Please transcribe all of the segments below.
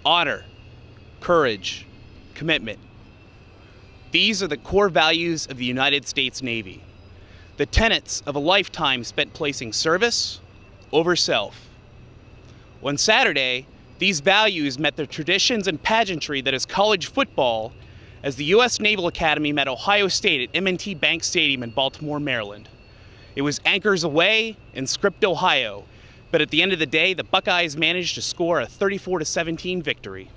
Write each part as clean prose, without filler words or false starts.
honor, courage, commitment. These are the core values of the United States Navy, the tenets of a lifetime spent placing service over self. On Saturday, these values met the traditions and pageantry that is college football as the U.S. Naval Academy met Ohio State at M&T Bank Stadium in Baltimore, Maryland. It was anchors away in Script, Ohio, but at the end of the day, the Buckeyes managed to score a 34-17 victory.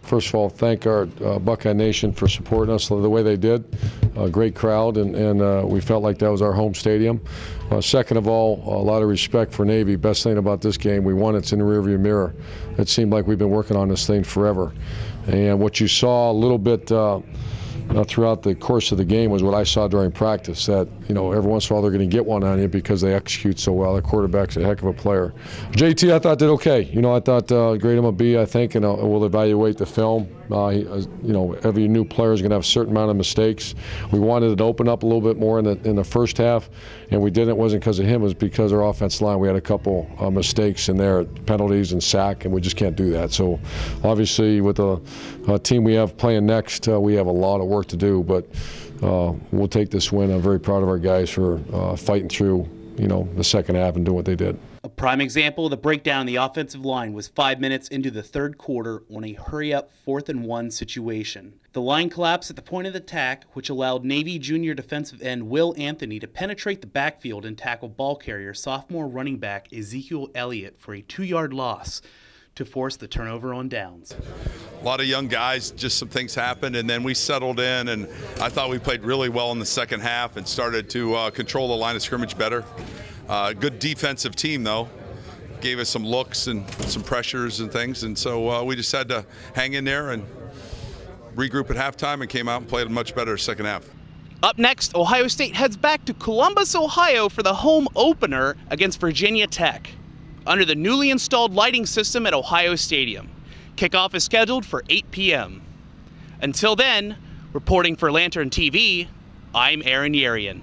First of all, thank our Buckeye Nation for supporting us the way they did. A great crowd, and we felt like that was our home stadium. Second of all, a lot of respect for Navy. Best thing about this game, we won. It's in the rearview mirror. It seemed like we've been working on this thing forever. And what you saw a little bit throughout the course of the game was what I saw during practice, that, you know, every once in a while they're going to get one on you because they execute so well. The quarterback's a heck of a player. JT, I thought did okay. You know, I thought grade him a B, I think, and we'll evaluate the film. You know, every new player is going to have a certain amount of mistakes. We wanted it to open up a little bit more in the first half, and we didn't. It wasn't because of him. It was because our offensive line, we had a couple mistakes in there, penalties and sack, and we just can't do that. So obviously with the team we have playing next, we have a lot of work to do, but we'll take this win. I'm very proud of our guys for fighting through, you know, the second half and doing what they did. A prime example of the breakdown in the offensive line was 5 minutes into the third quarter on a hurry-up 4th and 1 situation. The line collapsed at the point of attack, which allowed Navy junior defensive end Will Anthony to penetrate the backfield and tackle ball carrier sophomore running back Ezekiel Elliott for a 2-yard loss to force the turnover on downs. A lot of young guys, just some things happened, and then we settled in, and I thought we played really well in the second half and started to control the line of scrimmage better. Good defensive team, though. Gave us some looks and some pressures and things, and so we just had to hang in there and regroup at halftime and came out and played a much better second half. Up next, Ohio State heads back to Columbus, Ohio for the home opener against Virginia Tech under the newly installed lighting system at Ohio Stadium. Kickoff is scheduled for 8 p.m. Until then, reporting for Lantern TV, I'm Aaron Yerian.